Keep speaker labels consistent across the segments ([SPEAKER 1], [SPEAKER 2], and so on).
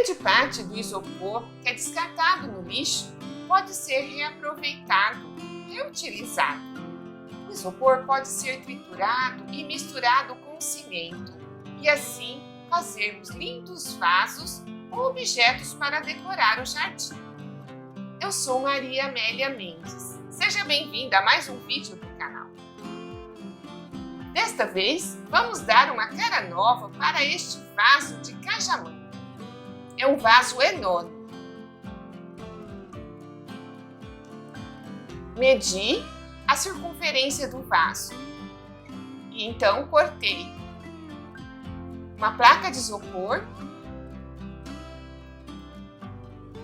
[SPEAKER 1] Grande parte do isopor que é descartado no lixo pode ser reaproveitado, reutilizado. O isopor pode ser triturado e misturado com cimento e assim fazermos lindos vasos ou objetos para decorar o jardim. Eu sou Maria Amélia Mendes. Seja bem-vinda a mais um vídeo do canal. Desta vez, vamos dar uma cara nova para este vaso de cajamã. É um vaso enorme. Medi a circunferência do vaso e então cortei uma placa de isopor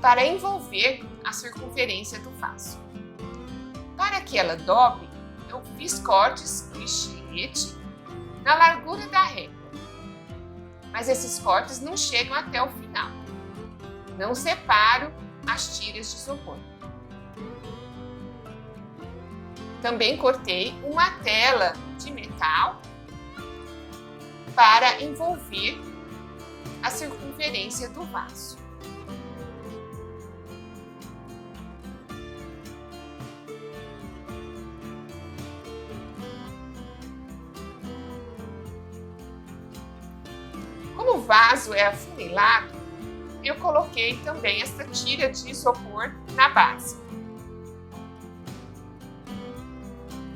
[SPEAKER 1] para envolver a circunferência do vaso. Para que ela dobre, eu fiz cortes com estilete na largura da régua, mas esses cortes não chegam até o final. Não separo as tiras de isopor. Também cortei uma tela de metal para envolver a circunferência do vaso. Como o vaso é afunilado, eu coloquei também essa tira de isopor na base.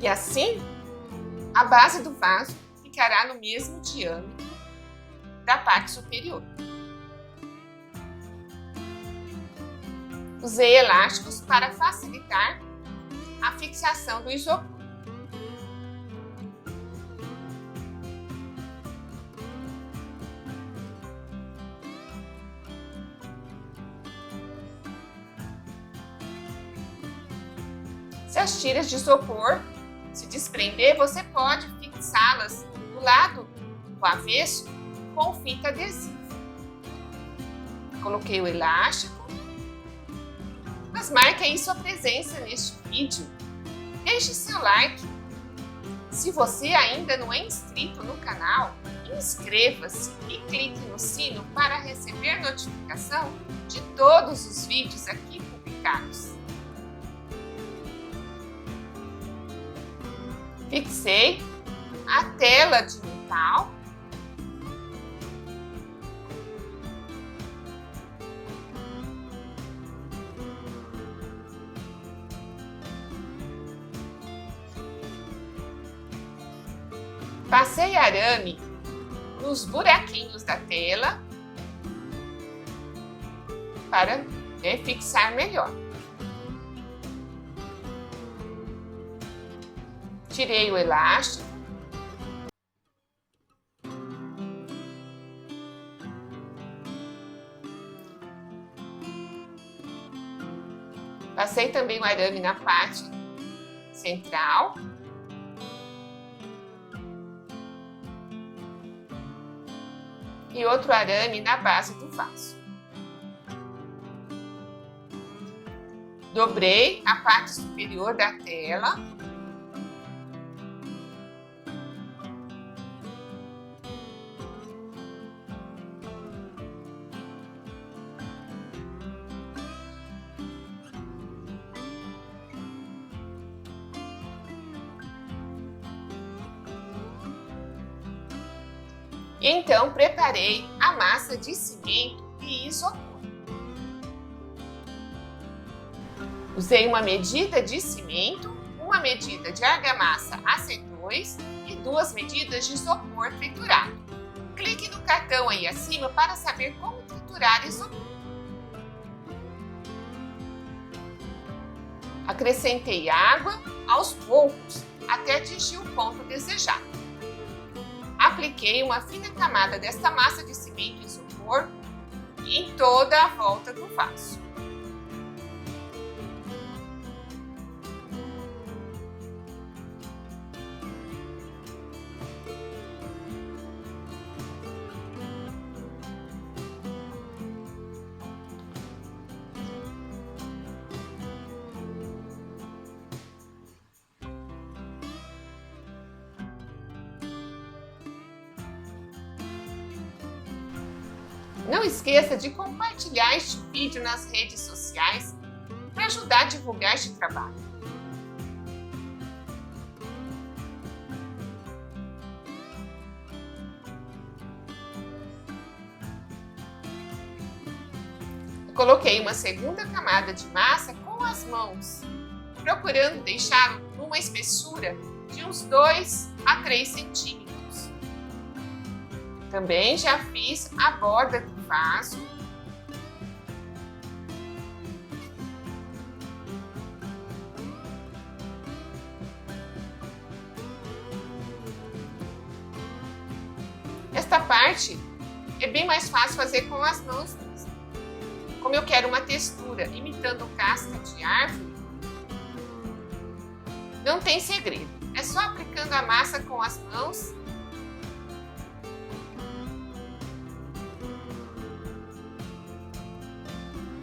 [SPEAKER 1] E assim, a base do vaso ficará no mesmo diâmetro da parte superior. Usei elásticos para facilitar a fixação do isopor. Se as tiras de isopor se desprender, você pode fixá-las do lado do avesso com fita adesiva. Coloquei o elástico, mas marque aí sua presença neste vídeo. Deixe seu like. Se você ainda não é inscrito no canal, inscreva-se e clique no sino para receber notificação de todos os vídeos aqui publicados. Fixei a tela de metal passei arame nos buraquinhos da tela para fixar melhor. Tirei o elástico. Passei também o arame na parte central. E outro arame na base do vaso. Dobrei a parte superior da tela. Então, preparei a massa de cimento e isopor. Usei uma medida de cimento, uma medida de argamassa AC2 e 2 medidas de isopor triturado. Clique no cartão aí acima para saber como triturar isopor. Acrescentei água aos poucos até atingir o ponto desejado. Apliquei uma fina camada desta massa de cimento e isopor em toda a volta do vaso. Não esqueça de compartilhar este vídeo nas redes sociais para ajudar a divulgar este trabalho. Coloquei uma segunda camada de massa com as mãos, procurando deixá-lo numa espessura de uns 2 a 3 centímetros. Também já fiz a borda do vaso. Esta parte é bem mais fácil fazer com as mãos mesmo. Como eu quero uma textura imitando casca de árvore, não tem segredo. É só aplicando a massa com as mãos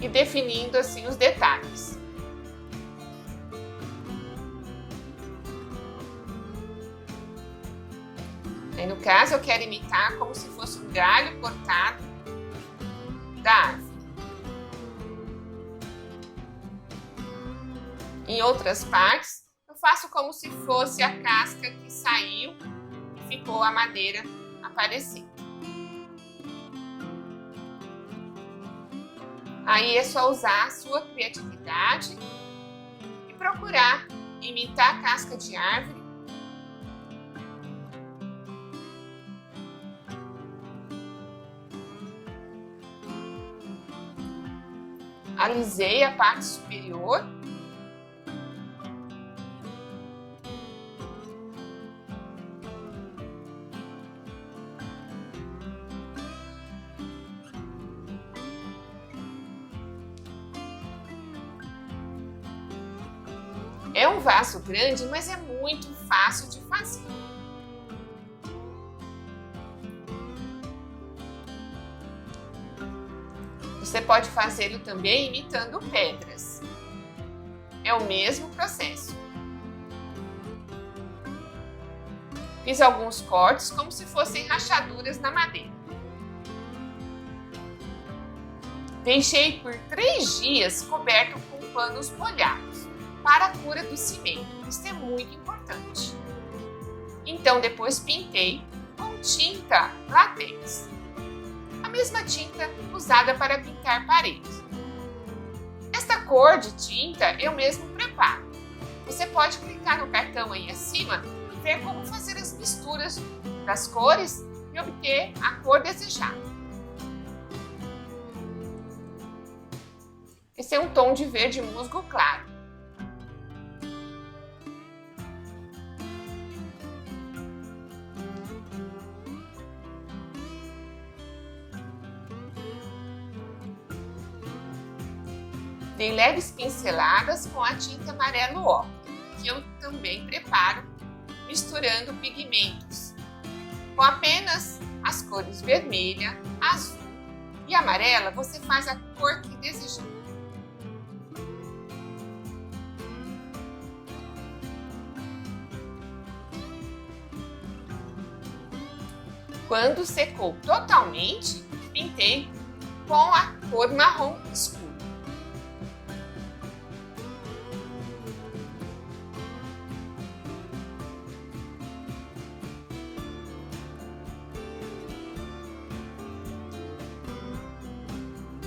[SPEAKER 1] e definindo assim os detalhes. Aí, no caso, eu quero imitar como se fosse um galho cortado da árvore. Em outras partes, eu faço como se fosse a casca que saiu e ficou a madeira aparecendo. Aí é só usar a sua criatividade e procurar imitar a casca de árvore. Alisei a parte superior. É um vaso grande, mas é muito fácil de fazer. Você pode fazê-lo também imitando pedras. É o mesmo processo. Fiz alguns cortes como se fossem rachaduras na madeira. Deixei por 3 dias coberto com panos molhados para a cura do cimento. Isso é muito importante. Então, depois pintei com tinta látex. A mesma tinta usada para pintar paredes. Esta cor de tinta eu mesmo preparo. Você pode clicar no cartão aí acima e ver como fazer as misturas das cores e obter a cor desejada. Esse é um tom de verde musgo claro. Dei leves pinceladas com a tinta amarelo ocre, que eu também preparo misturando pigmentos com apenas as cores vermelha, azul e amarela. Você faz a cor que desejar. Quando secou totalmente, pintei com a cor marrom escuro.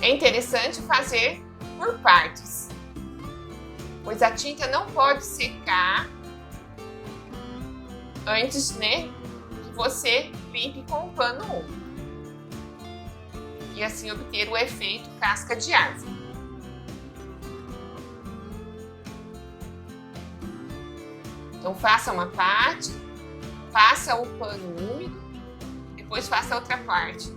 [SPEAKER 1] É interessante fazer por partes, pois a tinta não pode secar antes, que você limpe com um pano úmido e assim obter o efeito casca de árvore. Então faça uma parte, passa o pano úmido, depois faça a outra parte.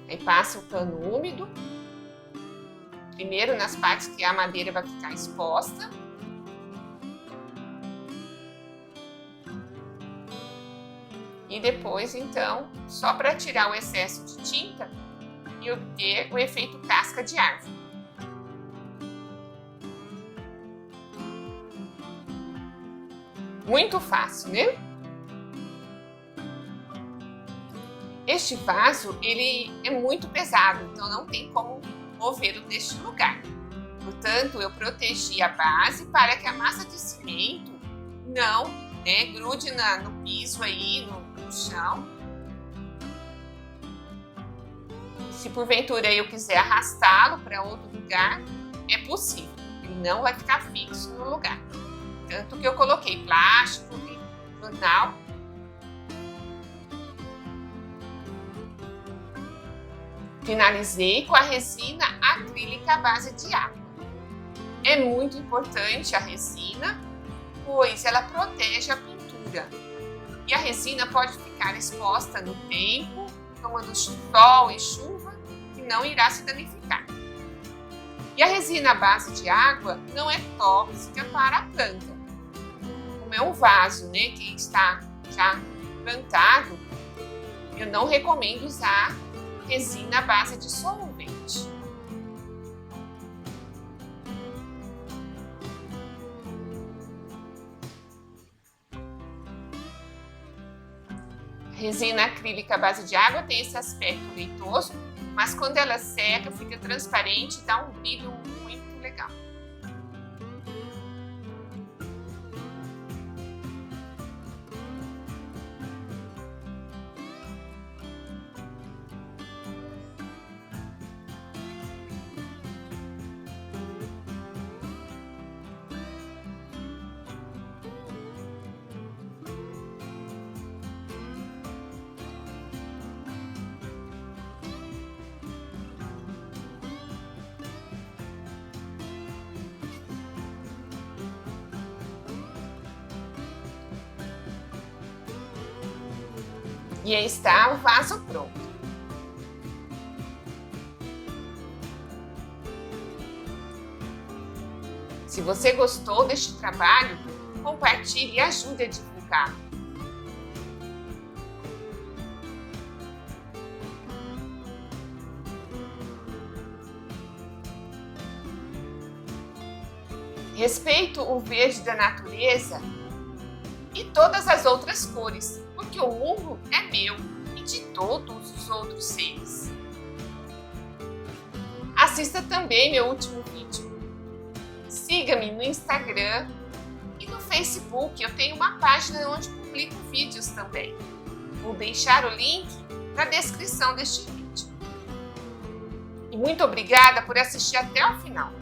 [SPEAKER 1] Aí passa o pano úmido, primeiro nas partes que a madeira vai ficar exposta. E depois, então, só para tirar o excesso de tinta e obter o efeito casca de árvore. Muito fácil, né? Este vaso, ele é muito pesado, então não tem como movê-lo deste lugar. Portanto, eu protegi a base para que a massa de cimento não grude no piso aí, no chão. Se porventura eu quiser arrastá-lo para outro lugar, é possível. Ele não vai ficar fixo no lugar. Tanto que eu coloquei plástico e jornal. Finalizei com a resina acrílica à base de água. É muito importante a resina, pois ela protege a pintura. E a resina pode ficar exposta no tempo, tomando sol e chuva, que não irá se danificar. E a resina à base de água não é tóxica para a planta. Como é um vaso, que está já plantado, eu não recomendo usar resina à base de solvente. A resina acrílica à base de água tem esse aspecto leitoso, mas quando ela seca, fica transparente e dá um brilho muito legal. E aí está o vaso pronto. Se você gostou deste trabalho, compartilhe e ajude a divulgar. Respeito o verde da natureza e todas as outras cores, porque o mundo é meu e de todos os outros seres. Assista também meu último vídeo. Siga-me no Instagram e no Facebook, eu tenho uma página onde publico vídeos também. Vou deixar o link na descrição deste vídeo. E muito obrigada por assistir até o final.